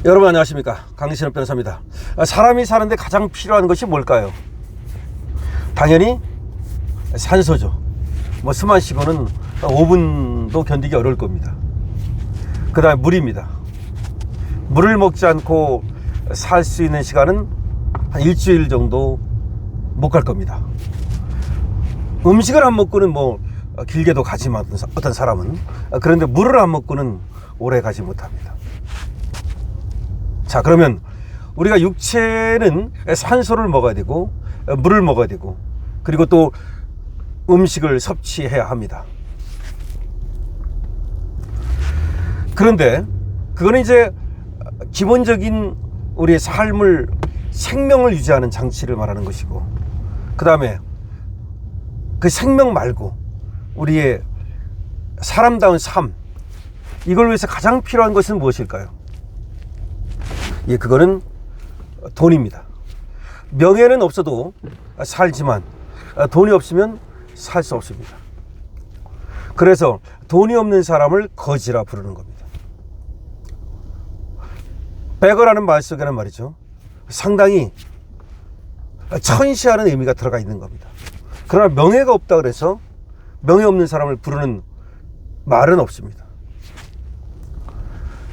여러분 안녕하십니까, 강신업 변호사입니다. 사람이 사는데 가장 필요한 것이 뭘까요? 당연히 산소죠. 숨 안 쉬고는 5분도 견디기 어려울 겁니다. 그 다음에 물입니다. 물을 먹지 않고 살 수 있는 시간은 한 일주일 정도 못 갈 겁니다. 음식을 안 먹고는 길게도 가지만 어떤 사람은, 그런데 물을 안 먹고는 오래 가지 못합니다. 자, 그러면 우리가 육체는 산소를 먹어야 되고 물을 먹어야 되고 그리고 또 음식을 섭취해야 합니다. 그런데 그거는 이제 기본적인 우리의 삶을, 생명을 유지하는 장치를 말하는 것이고, 그 다음에 그 생명 말고 우리의 사람다운 삶, 이걸 위해서 가장 필요한 것은 무엇일까요? 예, 그거는 돈입니다. 명예는 없어도 살지만 돈이 없으면 살 수 없습니다. 그래서 돈이 없는 사람을 거지라 부르는 겁니다. 베거라는 말 속에는 말이죠, 상당히 천시하는 의미가 들어가 있는 겁니다. 그러나 명예가 없다 그래서 명예 없는 사람을 부르는 말은 없습니다.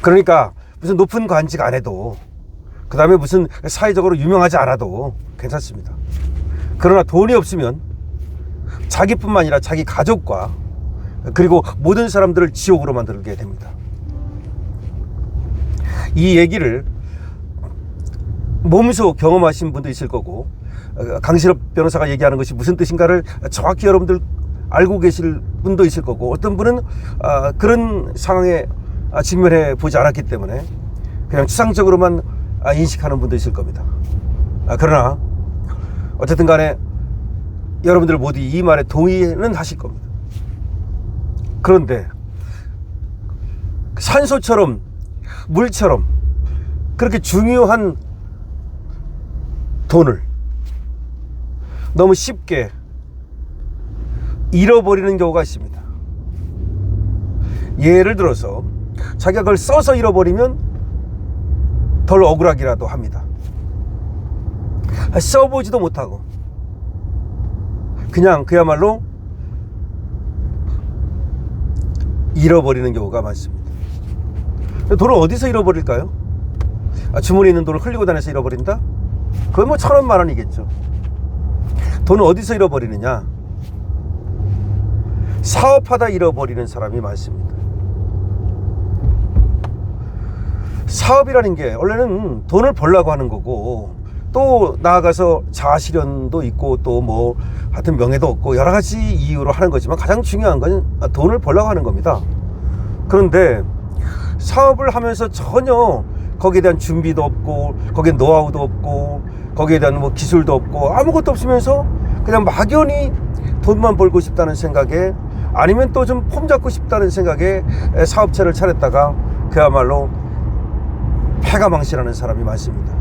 그러니까 무슨 높은 관직 안 해도, 그 다음에 무슨 사회적으로 유명하지 않아도 괜찮습니다. 그러나 돈이 없으면 자기뿐만 아니라 자기 가족과 그리고 모든 사람들을 지옥으로 만들게 됩니다. 이 얘기를 몸소 경험하신 분도 있을 거고, 강신업 변호사가 얘기하는 것이 무슨 뜻인가를 정확히 여러분들 알고 계실 분도 있을 거고, 어떤 분은 그런 상황에 직면해 보지 않았기 때문에 그냥 추상적으로만 인식하는 분도 있을 겁니다. 그러나 어쨌든 간에 여러분들 모두 이 말에 동의는 하실 겁니다. 그런데 산소처럼 물처럼 그렇게 중요한 돈을 너무 쉽게 잃어버리는 경우가 있습니다. 예를 들어서 자기가 그걸 써서 잃어버리면 덜 억울하기라도 합니다. 써보지도 못하고 그냥 그야말로 잃어버리는 경우가 많습니다. 돈을 어디서 잃어버릴까요? 주머니에 있는 돈을 흘리고 다녀서 잃어버린다? 그건 1,000원, 10,000원이겠죠. 돈을 어디서 잃어버리느냐? 사업하다 잃어버리는 사람이 많습니다. 사업이라는 게 원래는 돈을 벌려고 하는 거고, 또 나아가서 자아실현도 있고, 또 하여튼 명예도 없고 여러 가지 이유로 하는 거지만 가장 중요한 건 돈을 벌려고 하는 겁니다. 그런데 사업을 하면서 전혀 거기에 대한 준비도 없고, 거기에 노하우도 없고, 거기에 대한 기술도 없고 아무것도 없으면서 그냥 막연히 돈만 벌고 싶다는 생각에, 아니면 또 좀 폼 잡고 싶다는 생각에 사업체를 차렸다가 그야말로 패가망신하는 사람이 많습니다.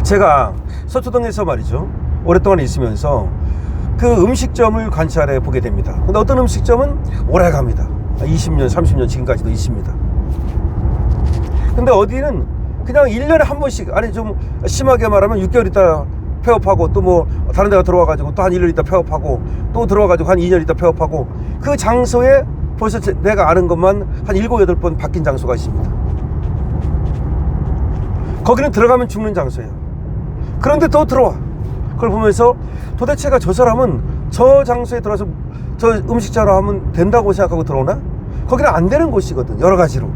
제가 서초동에서 말이죠, 오랫동안 있으면서 그 음식점을 관찰해 보게 됩니다. 근데 어떤 음식점은 오래 갑니다. 20년, 30년 지금까지도 있습니다. 근데 어디는 그냥 1년에 한 번씩, 아니 좀 심하게 말하면 6개월 있다 폐업하고, 또 다른 데가 들어와가지고 또 한 1년 있다 폐업하고, 또 들어와가지고 한 2년 있다 폐업하고, 그 장소에 벌써 내가 아는 것만 한 7, 8번 바뀐 장소가 있습니다. 거기는 들어가면 죽는 장소예요. 그런데 또 들어와. 그걸 보면서 도대체가 저 사람은 저 장소에 들어와서 저 음식점으로 하면 된다고 생각하고 들어오나? 거기는 안 되는 곳이거든, 여러 가지로.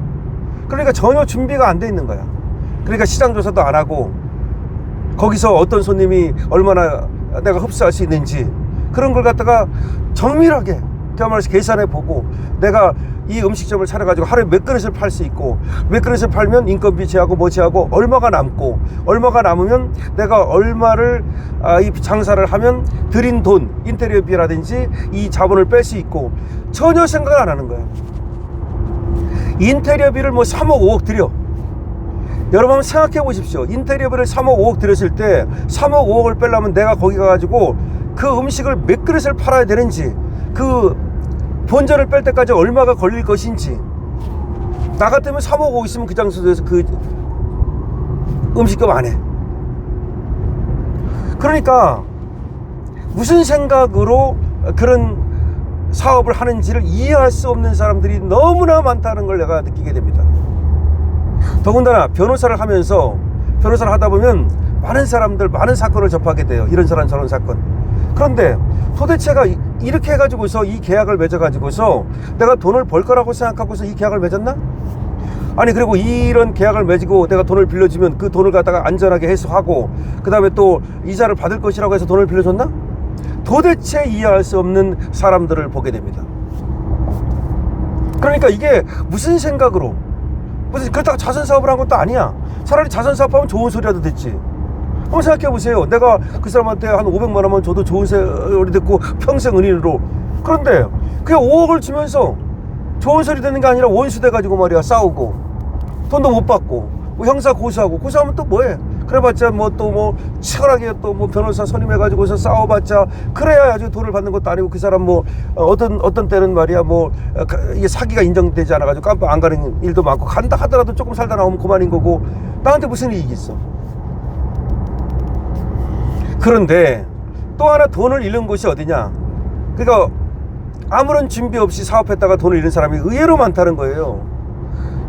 그러니까 전혀 준비가 안 돼 있는 거야. 그러니까 시장 조사도 안 하고, 거기서 어떤 손님이 얼마나 내가 흡수할 수 있는지 그런 걸 갖다가 정밀하게 그야말로 계산해 보고, 내가 이 음식점을 차려가지고 하루에 몇 그릇을 팔 수 있고, 몇 그릇을 팔면 인건비 제하고 뭐 제하고 얼마가 남고, 얼마가 남으면 내가 얼마를 이 장사를 하면 들인 돈, 인테리어비라든지 이 자본을 뺄 수 있고, 전혀 생각을 안 하는 거야. 인테리어비를 3억 5억 들여. 여러분 한번 생각해 보십시오. 인테리어비를 3억 5억 들였을 때 3억 5억을 빼려면 내가 거기 가가지고 그 음식을 몇 그릇을 팔아야 되는지, 그 본전을 뺄 때까지 얼마가 걸릴 것인지, 나 같으면 사 먹고 있으면 그 장소에서 그 음식점 안 해. 그러니까 무슨 생각으로 그런 사업을 하는지를 이해할 수 없는 사람들이 너무나 많다는 걸 내가 느끼게 됩니다. 더군다나 변호사를 하면서 변호사를 하다 보면 많은 사람들 많은 사건을 접하게 돼요. 이런 사람 저런 사건. 그런데 도대체가 이렇게 해가지고서 이 계약을 맺어가지고서 내가 돈을 벌 거라고 생각하고서 이 계약을 맺었나? 아니 그리고 이런 계약을 맺고 내가 돈을 빌려주면 그 돈을 갖다가 안전하게 해소하고 그 다음에 또 이자를 받을 것이라고 해서 돈을 빌려줬나? 도대체 이해할 수 없는 사람들을 보게 됩니다. 그러니까 이게 무슨 생각으로 무슨 그렇다고 자선사업을 한 것도 아니야. 차라리 자선사업하면 좋은 소리라도 됐지. 한번 생각해 보세요. 내가 그 사람한테 한 500만 원만 줘도 좋은 소리 듣고 평생 은인으로. 그런데 그냥 5억을 주면서 좋은 소리 듣는 게 아니라 원수 돼가지고 말이야 싸우고 돈도 못 받고 뭐 형사 고소하고 고소하면 또 뭐해? 그래봤자 뭐 또 뭐 치열하게 또 뭐 변호사 선임해가지고서 싸워봤자 그래야 아주 돈을 받는 것도 아니고 그 사람 뭐 어떤 때는 말이야 뭐 이게 사기가 인정되지 않아가지고 깜빡 안 가는 일도 많고 간다 하더라도 조금 살다 나오면 그만인 거고 나한테 무슨 이익이 있어? 그런데 또 하나 돈을 잃는 곳이 어디냐? 그러니까 아무런 준비 없이 사업했다가 돈을 잃는 사람이 의외로 많다는 거예요.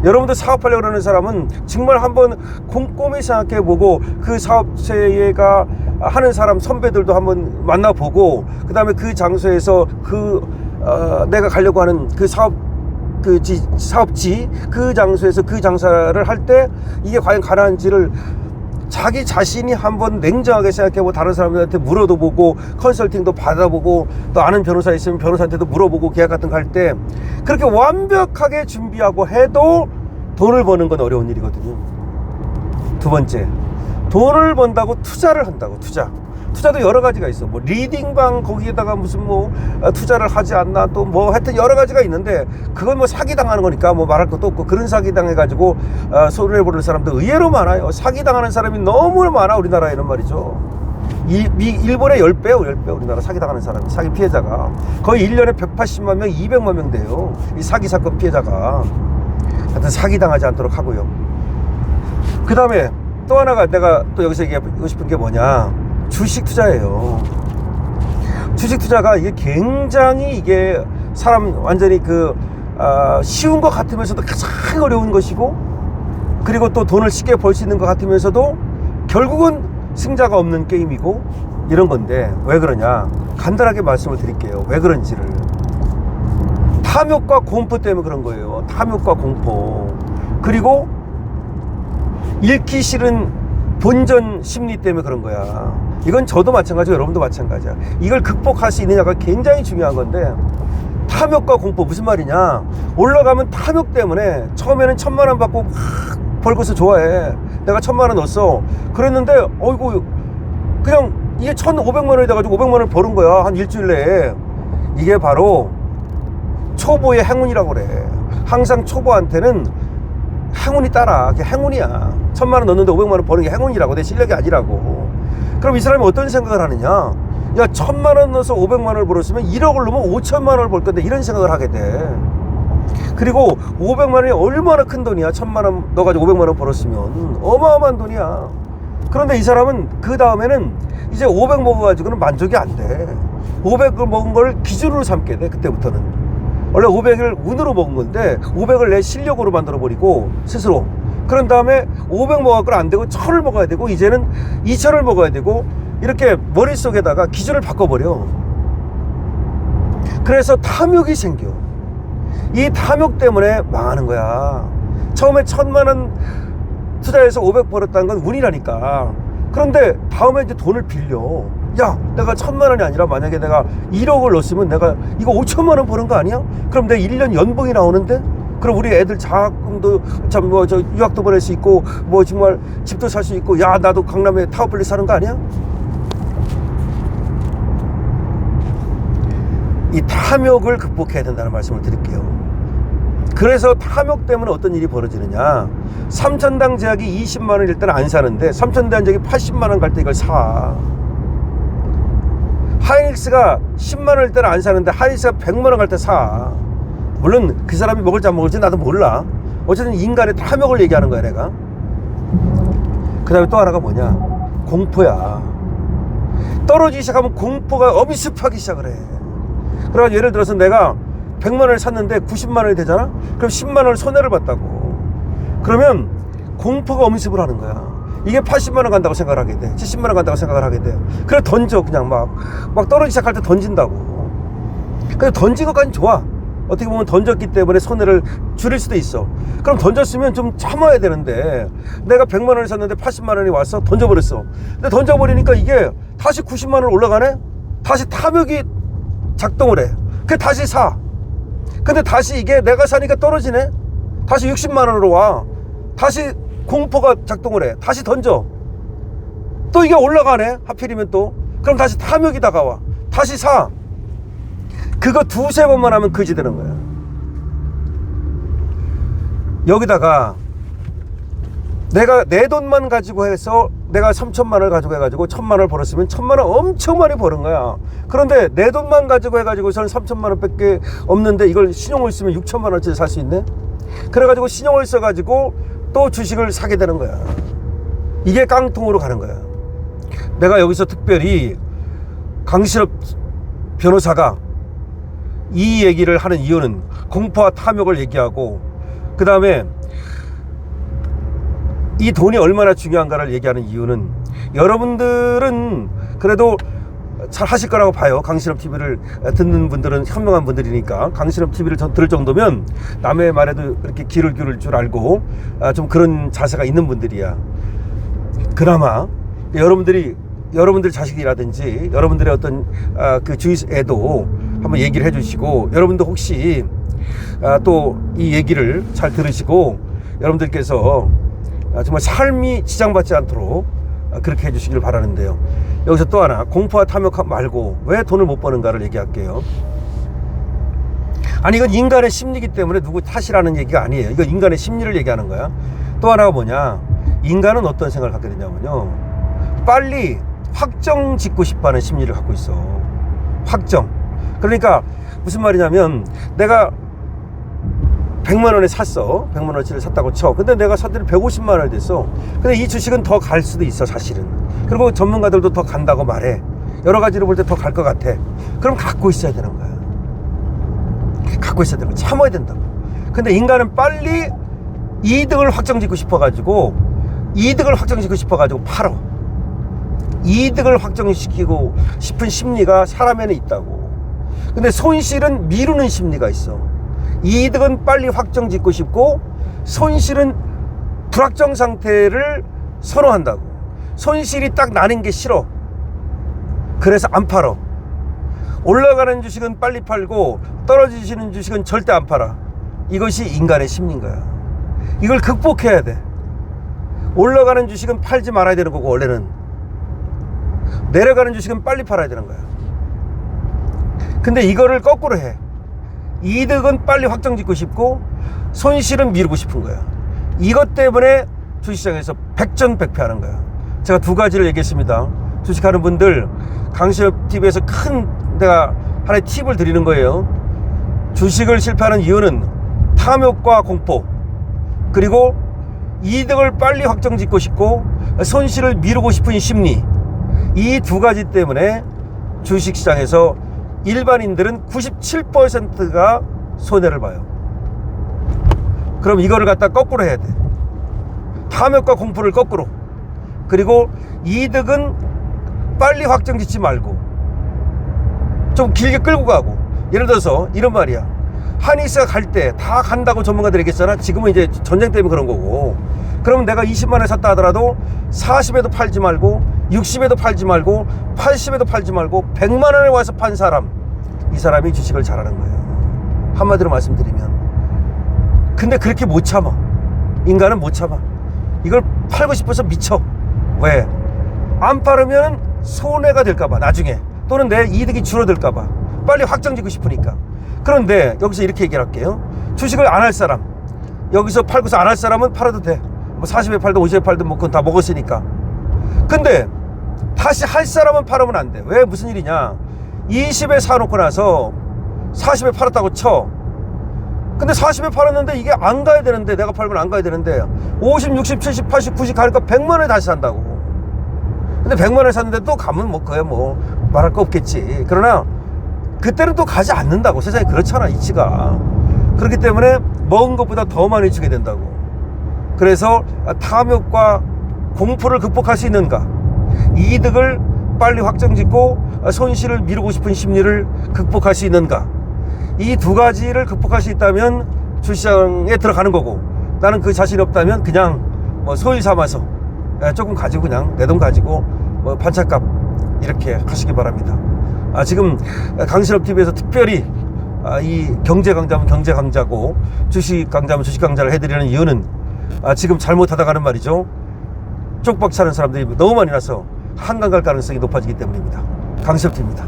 여러분들 사업하려고 그러는 사람은 정말 한번 곰곰이 생각해보고 그 사업체가 하는 사람 선배들도 한번 만나보고 그 다음에 그 장소에서 내가 가려고 하는 그 사업지 그 장소에서 그 장사를 할 때 이게 과연 가능한지를 자기 자신이 한번 냉정하게 생각해보고 다른 사람들한테 물어도 보고 컨설팅도 받아보고 또 아는 변호사 있으면 변호사한테도 물어보고 계약 같은 거 할 때 그렇게 완벽하게 준비하고 해도 돈을 버는 건 어려운 일이거든요. 두 번째, 돈을 번다고 투자를 한다고. 투자도 여러 가지가 있어. 뭐 리딩방 거기에다가 무슨 뭐 투자를 하지 않나 또 뭐 하여튼 여러 가지가 있는데 그건 뭐 사기당하는 거니까 뭐 말할 것도 없고 그런 사기당해가지고 손해보는 사람도 의외로 많아요. 사기당하는 사람이 너무 많아 우리나라에는 말이죠. 일본의 10배 우리나라 사기당하는 사람이 사기 피해자가 거의 1년에 180만 명 200만 명 돼요. 이 사기 사건 피해자가. 하여튼 사기당하지 않도록 하고요. 그 다음에 또 하나가 내가 또 여기서 얘기하고 싶은 게 뭐냐, 주식 투자예요. 주식 투자가 이게 굉장히 이게 사람 완전히 쉬운 것 같으면서도 가장 어려운 것이고 그리고 또 돈을 쉽게 벌 수 있는 것 같으면서도 결국은 승자가 없는 게임이고 이런 건데 왜 그러냐 간단하게 말씀을 드릴게요. 왜 그런지를. 탐욕과 공포 때문에 그런 거예요. 탐욕과 공포. 그리고 잃기 싫은 본전 심리 때문에 그런 거야. 이건 저도 마찬가지고 여러분도 마찬가지야. 이걸 극복할 수 있느냐가 굉장히 중요한 건데 탐욕과 공포 무슨 말이냐, 올라가면 탐욕 때문에 처음에는 1000만 원 받고 막 벌고서 좋아해. 내가 1000만 원 넣었어. 그랬는데 어이구 그냥 이게 1500만 원이 돼가지고 500만 원을 버는 거야. 한 일주일 내에. 이게 바로 초보의 행운이라고 그래. 항상 초보한테는 행운이 따라. 그게 행운이야. 1000만 원 넣었는데 500만 원 버는 게 행운이라고. 내 실력이 아니라고. 그럼 이 사람이 어떤 생각을 하느냐, 야 1000만 원 넣어서 500만 원을 벌었으면 1억을 넣으면 5천만 원을 벌 건데 이런 생각을 하게 돼. 그리고 500만 원이 얼마나 큰 돈이야. 1000만 원 넣어가지고 500만 원 벌었으면 어마어마한 돈이야. 그런데 이 사람은 그 다음에는 이제 500 먹어가지고는 만족이 안 돼. 500을 먹은 걸 기준으로 삼게 돼. 그때부터는 원래 500을 운으로 먹은 건데 500을 내 실력으로 만들어 버리고 스스로. 그런 다음에 500 먹어갖고는 안 되고 1000을 먹어야 되고 이제는 2000을 먹어야 되고 이렇게 머릿속에다가 기준을 바꿔버려. 그래서 탐욕이 생겨. 이 탐욕 때문에 망하는 거야. 처음에 1000만 원 투자해서 500 벌었다는 건 운이라니까. 그런데 다음에 이제 돈을 빌려. 야 내가 1000만 원이 아니라 만약에 내가 1억을 넣었으면 내가 이거 5천만 원 버는 거 아니야? 그럼 내 1년 연봉이 나오는데? 그럼 우리 애들 장학금도 참 뭐 저 유학도 보낼 수 있고 뭐 정말 집도 살 수 있고 야 나도 강남에 타워플레이스 사는 거 아니야? 이 탐욕을 극복해야 된다는 말씀을 드릴게요. 그래서 탐욕 때문에 어떤 일이 벌어지느냐, 삼천당 제약이 20만 원일 때는 안 사는데 삼천당 제약이 80만 원 갈 때 이걸 사. 하이닉스가 10만 원일 때는 안 사는데 하이닉스가 100만 원 갈 때 사. 물론 그 사람이 먹을지 안 먹을지 나도 몰라. 어쨌든 인간의 탐욕을 얘기하는 거야 내가. 그 다음에 또 하나가 뭐냐, 공포야. 떨어지기 시작하면 공포가 엄습하기 시작을 해. 그래가지고 예를 들어서 내가 100만 원을 샀는데 90만 원이 되잖아. 그럼 10만 원을 손해를 봤다고. 그러면 공포가 엄습을 하는 거야. 이게 80만 원 간다고 생각을 하게 돼. 70만 원 간다고 생각을 하게 돼. 그래 던져. 그냥 막 떨어지기 시작할 때 던진다고. 근데 던진 것까지는 좋아. 어떻게 보면 던졌기 때문에 손해를 줄일 수도 있어. 그럼 던졌으면 좀 참아야 되는데, 내가 100만 원을 샀는데 80만 원이 왔어. 던져버렸어. 근데 던져버리니까 이게 다시 90만 원 올라가네. 다시 탐욕이 작동을 해. 그래 다시 사. 근데 다시 이게 내가 사니까 떨어지네. 다시 60만 원으로 와. 다시 공포가 작동을 해. 다시 던져. 또 이게 올라가네. 하필이면 또. 그럼 다시 탐욕이 다가와. 다시 사. 그거 두세 번만 하면 그지 되는 거야. 여기다가 내가 내 돈만 가지고 해서 내가 3천만 원을 가지고 해가지고 1,000만 원을 벌었으면 1,000만 원 엄청 많이 버는 거야. 그런데 내 돈만 가지고 해가지고서는 3천만 원밖에 없는데 이걸 신용을 쓰면 6천만 원짜리 살 수 있네. 그래가지고 신용을 써가지고 또 주식을 사게 되는 거야. 이게 깡통으로 가는 거야. 내가 여기서 특별히 강신업 변호사가 이 얘기를 하는 이유는 공포와 탐욕을 얘기하고, 그 다음에 이 돈이 얼마나 중요한가를 얘기하는 이유는, 여러분들은 그래도 잘 하실 거라고 봐요. 강신업 TV를 듣는 분들은 현명한 분들이니까. 강신업 TV를 들을 정도면 남의 말에도 이렇게 귀를 기울일 줄 알고 좀 그런 자세가 있는 분들이야. 그나마 여러분들 자식이라든지 여러분들의 어떤 그 주위에도 한번 얘기를 해주시고, 여러분도 혹시 또 이 얘기를 잘 들으시고 여러분들께서 정말 삶이 지장받지 않도록 그렇게 해주시길 바라는데요. 여기서 또 하나, 공포와 탐욕 말고 왜 돈을 못 버는가를 얘기할게요. 아니 이건 인간의 심리이기 때문에 누구 탓이라는 얘기가 아니에요. 이건 인간의 심리를 얘기하는 거야. 또 하나가 뭐냐, 인간은 어떤 생각을 갖게 되냐면요, 빨리 확정 짓고 싶어하는 심리를 갖고 있어. 확정. 그러니까 무슨 말이냐면, 내가 100만 원에 샀어. 100만 원어치를 샀다고 쳐. 근데 내가 샀더니 150만 원이 됐어. 근데 이 주식은 더 갈 수도 있어 사실은. 그리고 전문가들도 더 간다고 말해. 여러 가지로 볼 때 더 갈 것 같아. 그럼 갖고 있어야 되는 거야. 갖고 있어야 되는 거야. 참아야 된다고. 근데 인간은 빨리 이득을 확정짓고 싶어가지고 팔어. 이득을 확정시키고 싶은 심리가 사람에는 있다고. 근데 손실은 미루는 심리가 있어. 이득은 빨리 확정짓고 싶고, 손실은 불확정 상태를 선호한다고. 손실이 딱 나는 게 싫어. 그래서 안 팔어. 올라가는 주식은 빨리 팔고 떨어지시는 주식은 절대 안 팔아. 이것이 인간의 심리인 거야. 이걸 극복해야 돼. 올라가는 주식은 팔지 말아야 되는 거고, 원래는 내려가는 주식은 빨리 팔아야 되는 거야. 근데 이거를 거꾸로 해. 이득은 빨리 확정짓고 싶고 손실은 미루고 싶은 거야. 이것 때문에 주식시장에서 백전백패하는 거야. 제가 두 가지를 얘기했습니다. 주식하는 분들, 강신업 TV에서 큰 내가 하나의 팁을 드리는 거예요. 주식을 실패하는 이유는 탐욕과 공포, 그리고 이득을 빨리 확정짓고 싶고 손실을 미루고 싶은 심리, 이 두 가지 때문에 주식시장에서 일반인들은 97%가 손해를 봐요. 그럼 이거를 갖다 거꾸로 해야 돼. 탐욕과 공포를 거꾸로. 그리고 이득은 빨리 확정짓지 말고 좀 길게 끌고 가고. 예를 들어서 이런 말이야. 한의사 갈 때 다 간다고 전문가들이 얘기했잖아. 지금은 이제 전쟁 때문에 그런 거고. 그러면 내가 20만 원에 샀다 하더라도 40에도 팔지 말고 60에도 팔지 말고 80에도 팔지 말고 100만 원에 와서 판 사람, 이 사람이 주식을 잘하는 거예요. 한마디로 말씀드리면. 근데 그렇게 못 참아. 인간은 못 참아. 이걸 팔고 싶어서 미쳐. 왜? 안 팔으면 손해가 될까봐 나중에, 또는 내 이득이 줄어들까봐 빨리 확정짓고 싶으니까. 그런데 여기서 이렇게 얘기를 할게요. 주식을 안 할 사람, 여기서 팔고서 안 할 사람은 팔아도 돼. 뭐 40에 팔든 50에 팔든 뭐 그건 다 먹었으니까. 근데 다시 할 사람은 팔으면 안 돼. 왜? 무슨 일이냐, 20에 사놓고 나서 40에 팔았다고 쳐. 근데 40에 팔았는데 이게 안 가야 되는데, 내가 팔면 안 가야 되는데 50, 60, 70, 80, 90 가니까 100만 원에 다시 산다고. 근데 100만 원에 샀는데 또 가면 뭐 그야 뭐 말할 거 없겠지. 그러나 그때는 또 가지 않는다고. 세상이 그렇잖아, 이치가. 그렇기 때문에 먹은 것보다 더 많이 주게 된다고. 그래서 탐욕과 공포를 극복할 수 있는가, 이득을 빨리 확정짓고 손실을 미루고 싶은 심리를 극복할 수 있는가, 이 두 가지를 극복할 수 있다면 주시장에 들어가는 거고, 나는 그 자신이 없다면 그냥 뭐 소일 삼아서 조금 가지고 그냥 내 돈 가지고 뭐 반찬값 이렇게 하시기 바랍니다. 지금 강신업TV에서 특별히 이 경제 강자면 경제 강자고 주식 강자면 주식 강자를 해드리는 이유는 지금 잘못하다가는 말이죠, 쪽박 차는 사람들이 너무 많이 나서 한강 갈 가능성이 높아지기 때문입니다. 강신업TV입니다.